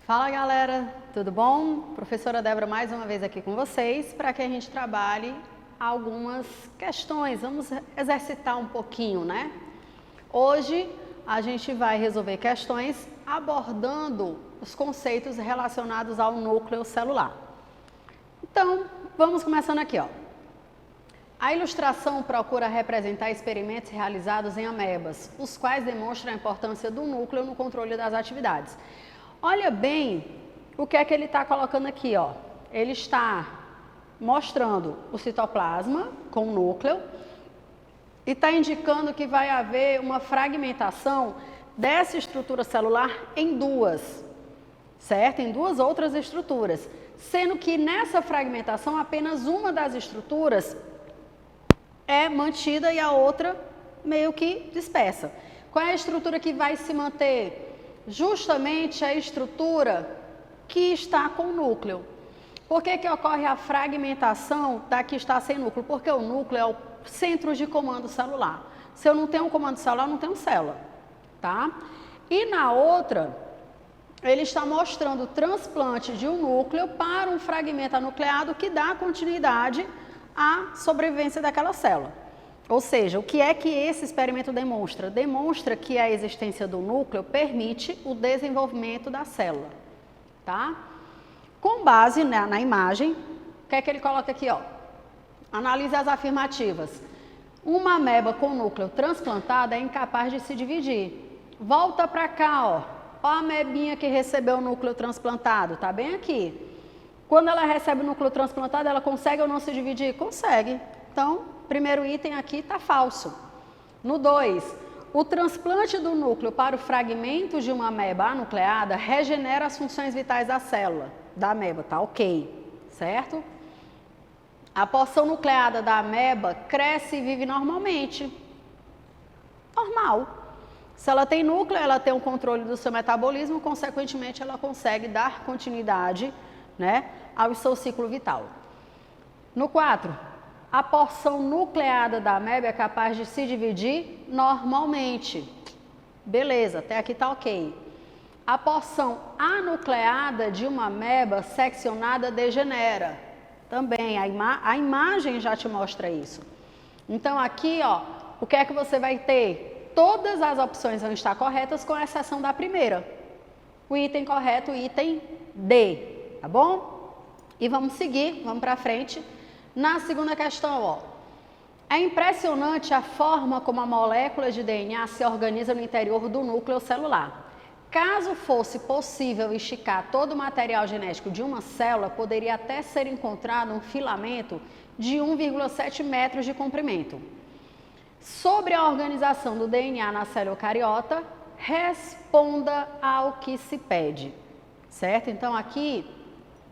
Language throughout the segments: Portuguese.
Fala galera, tudo bom? Professora Débora mais uma vez aqui com vocês para que a gente trabalhe algumas questões, vamos exercitar um pouquinho, né? Hoje a gente vai resolver questões abordando os conceitos relacionados ao núcleo celular. Então, vamos começando aqui, ó. A ilustração procura representar experimentos realizados em amebas, os quais demonstram a importância do núcleo no controle das atividades. Olha bem o que é que ele está colocando aqui, ó. Ele está mostrando o citoplasma com o núcleo e está indicando que vai haver uma fragmentação dessa estrutura celular em duas, certo? Em duas outras estruturas, sendo que nessa fragmentação apenas uma das estruturas é mantida e a outra meio que dispersa. Qual é a estrutura que vai se manter? Justamente a estrutura que está com o núcleo. Por que ocorre a fragmentação da que está sem núcleo? Porque o núcleo é o centro de comando celular. Se eu não tenho um comando celular, eu não tenho célula, tá? E na outra, ele está mostrando o transplante de um núcleo para um fragmento anucleado que dá continuidade à sobrevivência daquela célula. Ou seja, o que é que esse experimento demonstra? Demonstra que a existência do núcleo permite o desenvolvimento da célula, tá? Com base na imagem, o que é que ele coloca aqui, ó? Analise as afirmativas. Uma ameba com núcleo transplantado é incapaz de se dividir. Volta para cá, ó. Ó a amebinha que recebeu o núcleo transplantado, tá bem aqui. Quando ela recebe o núcleo transplantado, ela consegue ou não se dividir? Consegue. Então, primeiro item aqui está falso. No 2, o transplante do núcleo para o fragmento de uma ameba anucleada regenera as funções vitais da célula, da ameba, tá ok, certo? A porção nucleada da ameba cresce e vive normalmente. Normal. Se ela tem núcleo, ela tem um controle do seu metabolismo, consequentemente ela consegue dar continuidade, né, ao seu ciclo vital. No 4, a porção nucleada da ameba é capaz de se dividir normalmente. Beleza, até aqui está ok. A porção anucleada de uma ameba seccionada degenera. Também, a imagem já te mostra isso. Então aqui, ó, o que é que você vai ter? Todas as opções vão estar corretas, com exceção da primeira. O item correto, o item D, tá bom? E vamos seguir, vamos para frente. Na segunda questão, ó, é impressionante a forma como a molécula de DNA se organiza no interior do núcleo celular. Caso fosse possível esticar todo o material genético de uma célula, poderia até ser encontrado um filamento de 1,7 metros de comprimento. Sobre a organização do DNA na célula eucariota, responda ao que se pede, certo? Então aqui,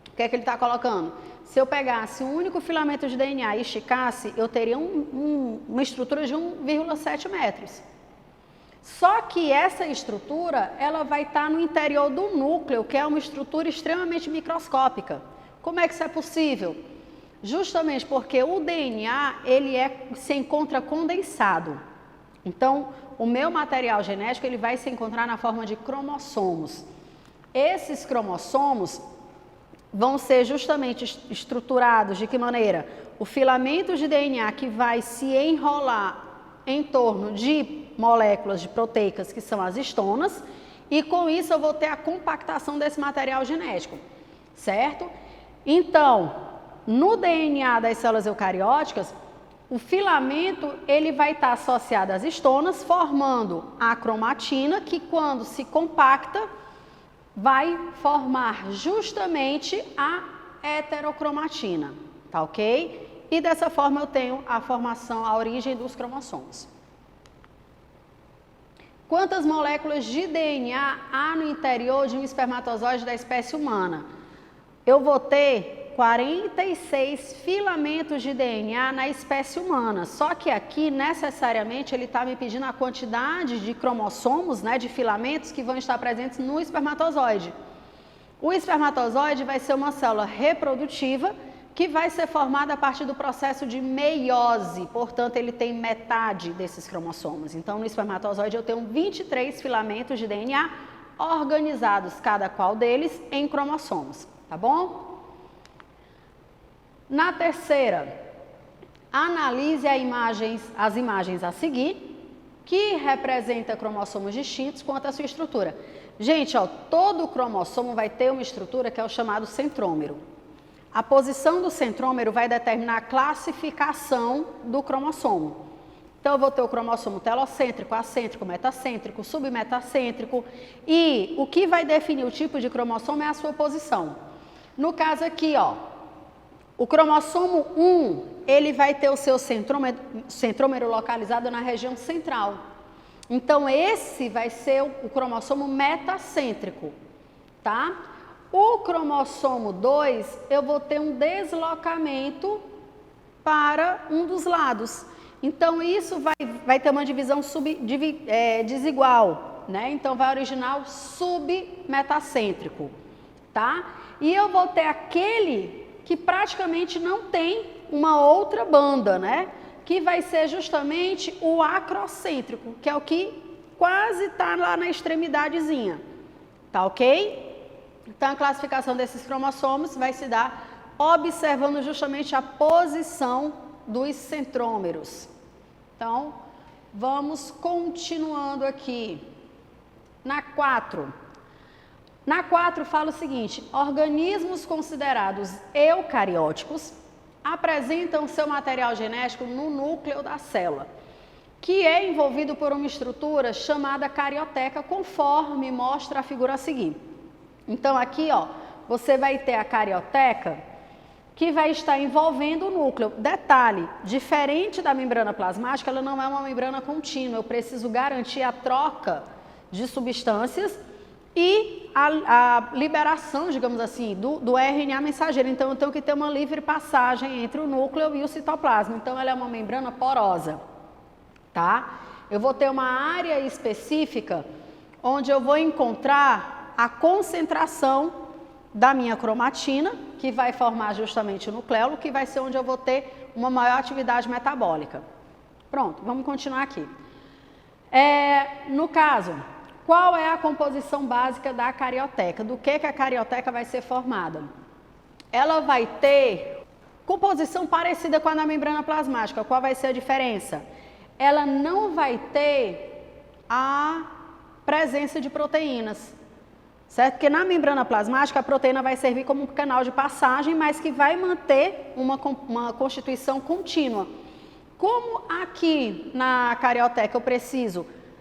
o que é que ele está colocando? Se eu pegasse um único filamento de DNA e esticasse, eu teria uma estrutura de 1,7 metros. Só que essa estrutura, ela vai estar no interior do núcleo, que é uma estrutura extremamente microscópica. Como é que isso é possível? Justamente porque o DNA, se encontra condensado. Então, o meu material genético, ele vai se encontrar na forma de cromossomos. Esses cromossomos vão ser justamente estruturados de que maneira? O filamento de DNA que vai se enrolar em torno de moléculas de proteicas, que são as histonas, e com isso eu vou ter a compactação desse material genético, certo? Então, no DNA das células eucarióticas, o filamento ele vai estar associado às histonas, formando a cromatina, que quando se compacta, vai formar justamente a heterocromatina, tá ok? E dessa forma eu tenho a formação, a origem dos cromossomos. Quantas moléculas de DNA há no interior de um espermatozoide da espécie humana? Eu vou ter 46 filamentos de DNA na espécie humana, só que aqui necessariamente ele está me pedindo a quantidade de cromossomos, né, de filamentos que vão estar presentes no espermatozoide. O espermatozoide vai ser uma célula reprodutiva que vai ser formada a partir do processo de meiose, portanto ele tem metade desses cromossomos. Então no espermatozoide eu tenho 23 filamentos de DNA organizados cada qual deles em cromossomos, tá bom? Na terceira, analise as imagens a seguir, que representa cromossomos distintos quanto à sua estrutura. Gente, ó, todo cromossomo vai ter uma estrutura que é o chamado centrômero. A posição do centrômero vai determinar a classificação do cromossomo. Então, eu vou ter o cromossomo telocêntrico, acêntrico, metacêntrico, submetacêntrico. E o que vai definir o tipo de cromossomo é a sua posição. No caso aqui, ó, o cromossomo 1, ele vai ter o seu centrômero localizado na região central. Então, esse vai ser o cromossomo metacêntrico, tá? O cromossomo 2, eu vou ter um deslocamento para um dos lados. Então, isso vai ter uma divisão desigual, né? Então, vai originar o submetacêntrico, tá? E eu vou ter aquele que praticamente não tem uma outra banda, né? Que vai ser justamente o acrocêntrico, que é o que quase está lá na extremidadezinha, tá ok? Então, a classificação desses cromossomos vai se dar observando justamente a posição dos centrômeros. Então, vamos continuando aqui. Na 4. Na 4 fala o seguinte: organismos considerados eucarióticos apresentam seu material genético no núcleo da célula, que é envolvido por uma estrutura chamada carioteca, conforme mostra a figura a seguir. Então, aqui, ó, você vai ter a carioteca que vai estar envolvendo o núcleo. Detalhe, diferente da membrana plasmática, ela não é uma membrana contínua. Eu preciso garantir a troca de substâncias e a liberação, digamos assim, do RNA mensageiro. Então, eu tenho que ter uma livre passagem entre o núcleo e o citoplasma. Então, ela é uma membrana porosa, tá? Eu vou ter uma área específica onde eu vou encontrar a concentração da minha cromatina, que vai formar justamente o nucleolo, que vai ser onde eu vou ter uma maior atividade metabólica. Pronto, vamos continuar aqui. No caso, qual é a composição básica da carioteca? Do que a carioteca vai ser formada? Ela vai ter composição parecida com a da membrana plasmática. Qual vai ser a diferença? Ela não vai ter a presença de proteínas, certo? Porque na membrana plasmática a proteína vai servir como um canal de passagem, mas que vai manter uma constituição contínua. Como aqui na carioteca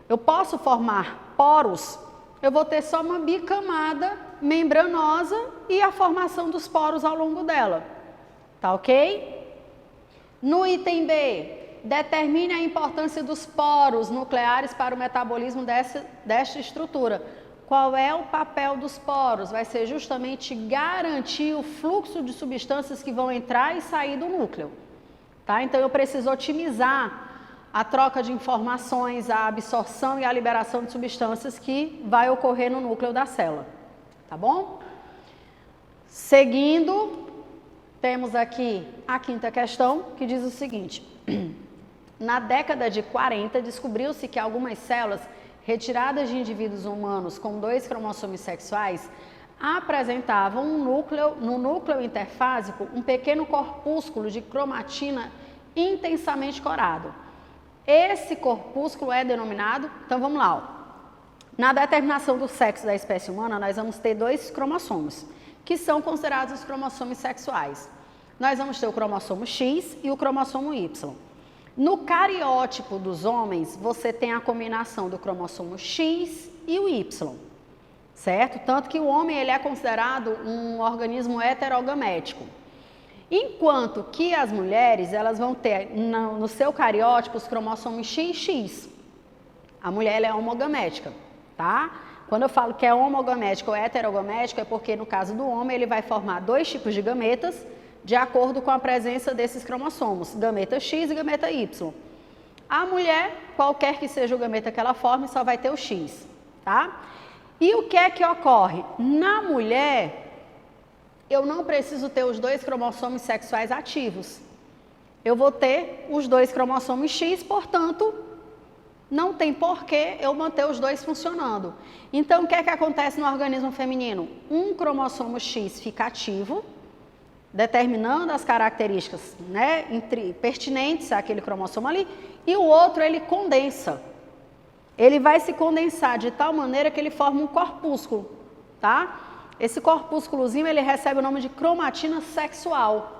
eu posso formar poros, eu vou ter só uma bicamada membranosa e a formação dos poros ao longo dela, tá ok? No item B, determine a importância dos poros nucleares para o metabolismo desta estrutura. Qual é o papel dos poros? Vai ser justamente garantir o fluxo de substâncias que vão entrar e sair do núcleo, tá? Então, eu preciso otimizar a troca de informações, a absorção e a liberação de substâncias que vai ocorrer no núcleo da célula, tá bom? Seguindo, temos aqui a quinta questão, que diz o seguinte: na década de 40, descobriu-se que algumas células retiradas de indivíduos humanos com 2 cromossomos sexuais apresentavam no núcleo interfásico um pequeno corpúsculo de cromatina intensamente corado. Esse corpúsculo é denominado, então vamos lá, ó. Na determinação do sexo da espécie humana, nós vamos ter 2 cromossomos, que são considerados os cromossomos sexuais. Nós vamos ter o cromossomo X e o cromossomo Y. No cariótipo dos homens, você tem a combinação do cromossomo X e o Y, certo? Tanto que o homem ele é considerado um organismo heterogamético. Enquanto que as mulheres, elas vão ter no seu cariótipo os cromossomos XX. A mulher ela é homogamética, tá? Quando eu falo que é homogamético ou heterogamético, é porque no caso do homem ele vai formar 2 tipos de gametas, de acordo com a presença desses cromossomos, gameta X e gameta Y. A mulher, qualquer que seja o gameta que ela forme, só vai ter o X, tá? E o que é que ocorre? Na mulher, eu não preciso ter os 2 cromossomos sexuais ativos. Eu vou ter os 2 cromossomos X, portanto, não tem porquê eu manter os dois funcionando. Então, o que é que acontece no organismo feminino? Um cromossomo X fica ativo, determinando as características, né, pertinentes àquele cromossomo ali, e o outro ele condensa. Ele vai se condensar de tal maneira que ele forma um corpúsculo, tá? Esse corpúsculozinho ele recebe o nome de cromatina sexual.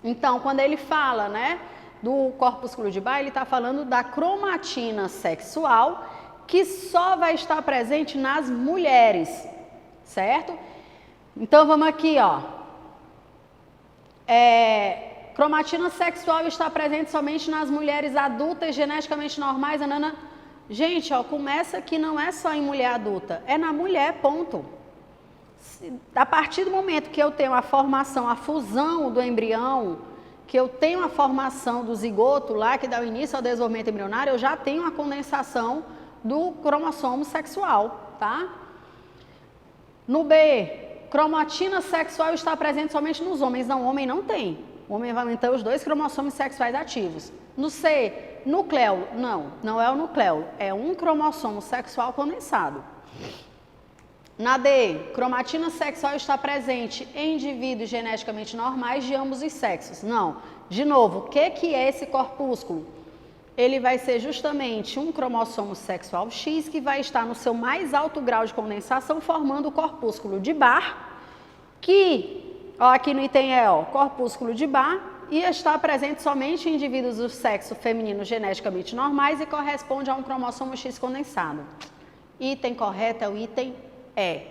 Então, quando ele fala, né, do corpúsculo de Barr, ele está falando da cromatina sexual, que só vai estar presente nas mulheres, certo? Então, vamos aqui, ó. Cromatina sexual está presente somente nas mulheres adultas, geneticamente normais, anana. Gente, ó, começa que não é só em mulher adulta, é na mulher, ponto. A partir do momento que eu tenho a formação, a fusão do embrião, que eu tenho a formação do zigoto lá, que dá o início ao desenvolvimento embrionário, eu já tenho a condensação do cromossomo sexual, tá? No B, cromatina sexual está presente somente nos homens. Não, o homem não tem. O homem vai manter os dois cromossomos sexuais ativos. No C, nucleolo. Não, não é o nucleolo, é um cromossomo sexual condensado. Na D, cromatina sexual está presente em indivíduos geneticamente normais de ambos os sexos. Não. De novo, o que é esse corpúsculo? Ele vai ser justamente um cromossomo sexual X que vai estar no seu mais alto grau de condensação, formando o corpúsculo de Barr, que, ó, aqui no item E, ó, corpúsculo de Barr, e está presente somente em indivíduos do sexo feminino geneticamente normais e corresponde a um cromossomo X condensado. Item correto é o item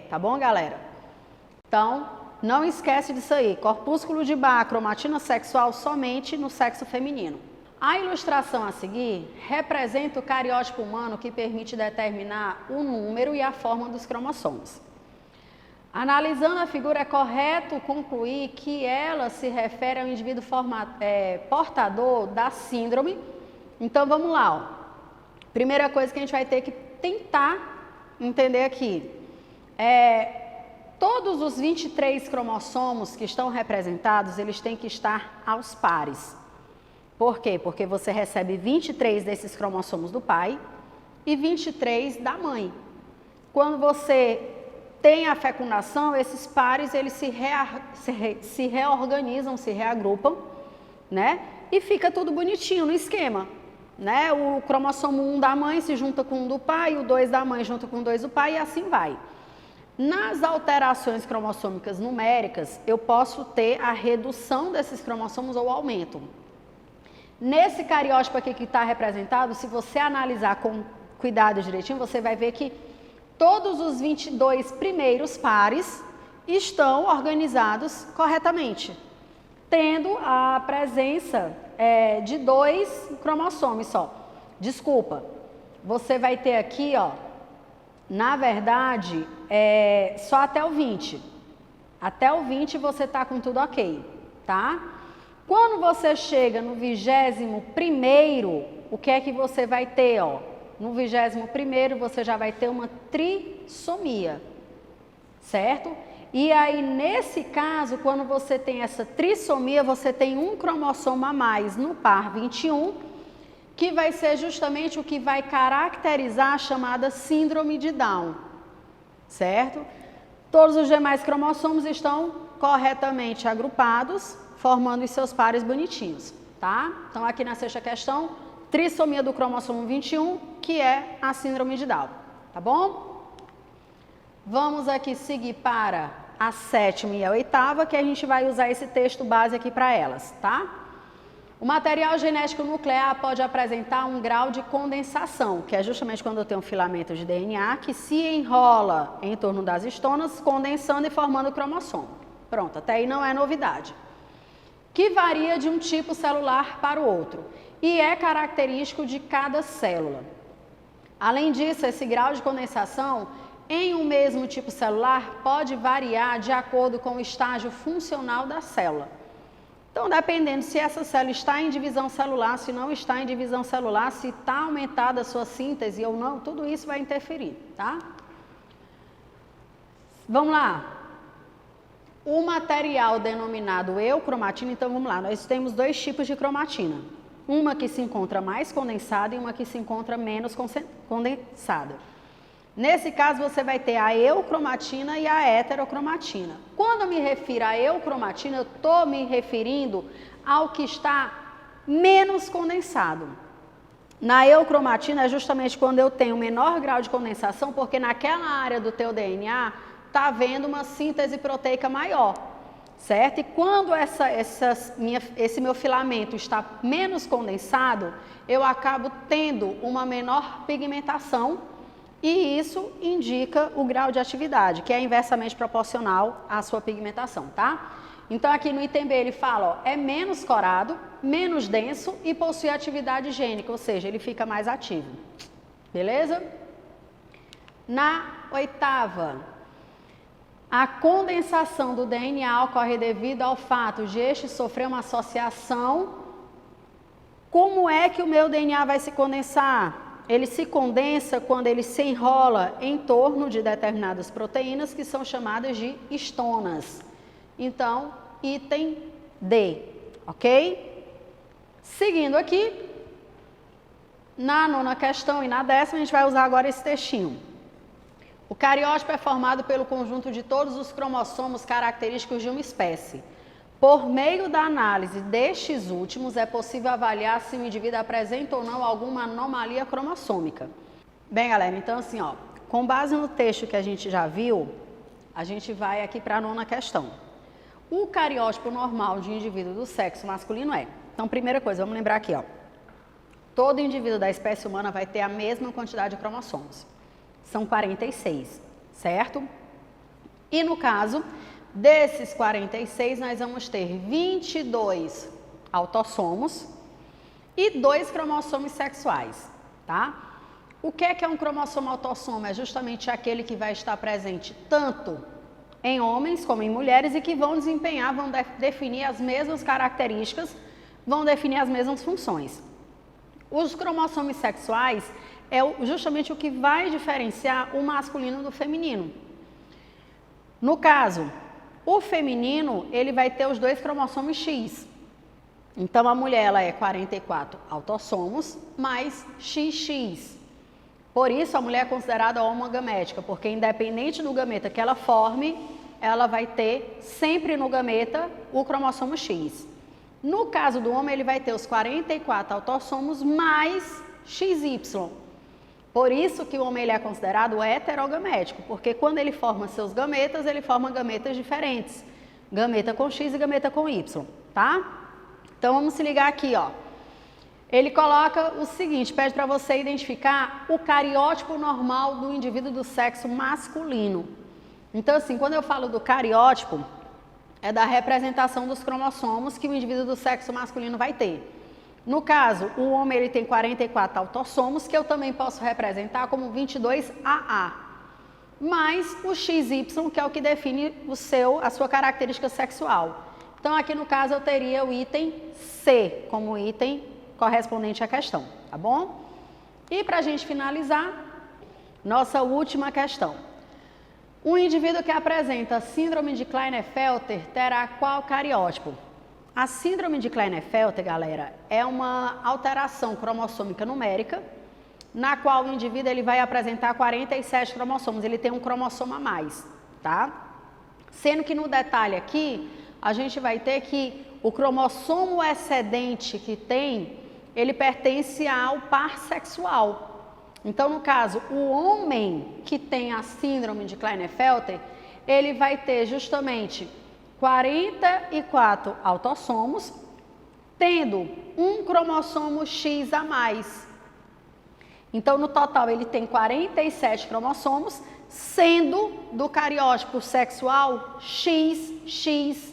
tá bom, galera? Então, não esquece disso aí. Corpúsculo de Barr, cromatina sexual somente no sexo feminino. A ilustração a seguir representa o cariótipo humano que permite determinar o número e a forma dos cromossomos. Analisando a figura, é correto concluir que ela se refere ao indivíduo portador da síndrome. Então, vamos lá. Ó. Primeira coisa que a gente vai ter que tentar entender aqui. Todos os 23 cromossomos que estão representados, eles têm que estar aos pares. Por quê? Porque você recebe 23 desses cromossomos do pai e 23 da mãe. Quando você tem a fecundação, esses pares eles se reorganizam, se reagrupam, né? E fica tudo bonitinho no esquema. Né? O cromossomo 1 da mãe se junta com o do pai, o 2 da mãe junta com o 2 do pai e assim vai. Nas alterações cromossômicas numéricas, eu posso ter a redução desses cromossomos ou aumento. Nesse cariótipo aqui que está representado, se você analisar com cuidado direitinho, você vai ver que todos os 22 primeiros pares estão organizados corretamente, tendo a presença de 2 cromossomos só. Desculpa, você vai ter aqui, ó, na verdade, só até o 20. Até o 20 você está com tudo ok, tá? Quando você chega no 21º, o que é que você vai ter, ó? No 21º você já vai ter uma trissomia, certo? E aí, nesse caso, quando você tem essa trissomia, você tem um cromossomo a mais no par 21, que vai ser justamente o que vai caracterizar a chamada síndrome de Down, certo? Todos os demais cromossomos estão corretamente agrupados, formando os seus pares bonitinhos, tá? Então, aqui na 6ª questão, trissomia do cromossomo 21, que é a síndrome de Down, tá bom? Vamos aqui seguir para a 7ª e a 8ª, que a gente vai usar esse texto base aqui para elas, tá? O material genético nuclear pode apresentar um grau de condensação, que é justamente quando eu tenho um filamento de DNA que se enrola em torno das histonas, condensando e formando o cromossomo. Pronto, até aí não é novidade. Que varia de um tipo celular para o outro e é característico de cada célula. Além disso, esse grau de condensação em um mesmo tipo celular pode variar de acordo com o estágio funcional da célula. Então, dependendo se essa célula está em divisão celular, se não está em divisão celular, se está aumentada a sua síntese ou não, tudo isso vai interferir, tá? Vamos lá. O material denominado eukromatina, então vamos lá, nós temos 2 tipos de cromatina. uma que se encontra mais condensada e uma que se encontra menos condensada. Nesse caso, você vai ter a eucromatina e a heterocromatina. Quando eu me refiro à eucromatina, eu estou me referindo ao que está menos condensado. Na eucromatina é justamente quando eu tenho menor grau de condensação, porque naquela área do teu DNA está havendo uma síntese proteica maior, certo? E quando esse meu filamento está menos condensado, eu acabo tendo uma menor pigmentação e isso indica o grau de atividade, que é inversamente proporcional à sua pigmentação, tá? Então aqui no item B ele fala, ó, é menos corado, menos denso e possui atividade gênica, ou seja, ele fica mais ativo. Beleza? Na oitava, a condensação do DNA ocorre devido ao fato de este sofrer uma associação. Como é que o meu DNA vai se condensar? Ele se condensa quando ele se enrola em torno de determinadas proteínas que são chamadas de histonas. Então, item D, ok? Seguindo aqui, na nona questão e na décima, a gente vai usar agora esse textinho. O cariótipo é formado pelo conjunto de todos os cromossomos característicos de uma espécie. Por meio da análise destes últimos, é possível avaliar se o indivíduo apresenta ou não alguma anomalia cromossômica. Bem, galera, então assim, ó, com base no texto que a gente já viu, a gente vai aqui para a nona questão. O cariótipo normal de um indivíduo do sexo masculino é... Então, primeira coisa, vamos lembrar aqui, ó. Todo indivíduo da espécie humana vai ter a mesma quantidade de cromossomos. São 46, certo? E no caso desses 46, nós vamos ter 22 autossomos e 2 cromossomos sexuais, tá? O que é um cromossomo autossomo? É justamente aquele que vai estar presente tanto em homens como em mulheres e que vão desempenhar, vão definir as mesmas características, vão definir as mesmas funções. Os cromossomos sexuais é justamente o que vai diferenciar o masculino do feminino. No caso, o feminino, ele vai ter os 2 cromossomos X. Então, a mulher, ela é 44 autossomos mais XX. Por isso, a mulher é considerada homogamética, porque independente do gameta que ela forme, ela vai ter sempre no gameta o cromossomo X. No caso do homem, ele vai ter os 44 autossomos mais XY. Por isso que o homem ele é considerado heterogamético, porque quando ele forma seus gametas, ele forma gametas diferentes. Gameta com X e gameta com Y, tá? Então, vamos se ligar aqui, ó. Ele coloca o seguinte, pede para você identificar o cariótipo normal do indivíduo do sexo masculino. Então, assim, quando eu falo do cariótipo, é da representação dos cromossomos que o indivíduo do sexo masculino vai ter. No caso, o homem ele tem 44 autossomos, que eu também posso representar como 22AA, mais o XY, que é o que define a sua característica sexual. Então, aqui no caso, eu teria o item C como item correspondente à questão, tá bom? E para a gente finalizar, nossa última questão. Um indivíduo que apresenta síndrome de Klinefelter terá qual cariótipo? A síndrome de Klinefelter, galera, é uma alteração cromossômica numérica, na qual o indivíduo ele vai apresentar 47 cromossomos, ele tem um cromossomo a mais, tá? Sendo que no detalhe aqui, a gente vai ter que o cromossomo excedente que tem, ele pertence ao par sexual. Então, no caso, o homem que tem a síndrome de Klinefelter, ele vai ter justamente 44 autossomos, tendo um cromossomo X a mais. Então, no total, ele tem 47 cromossomos, sendo do cariótipo sexual XXY.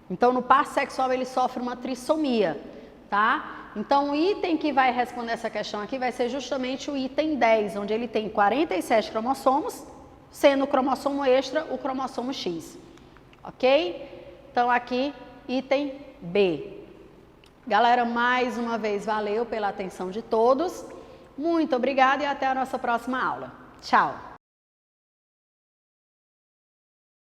Então, no par sexual, ele sofre uma trissomia, tá? Então, o item que vai responder essa questão aqui vai ser justamente o item 10, onde ele tem 47 cromossomos, sendo o cromossomo extra o cromossomo X. Ok? Então, aqui, item B. Galera, mais uma vez, valeu pela atenção de todos. Muito obrigada e até a nossa próxima aula. Tchau!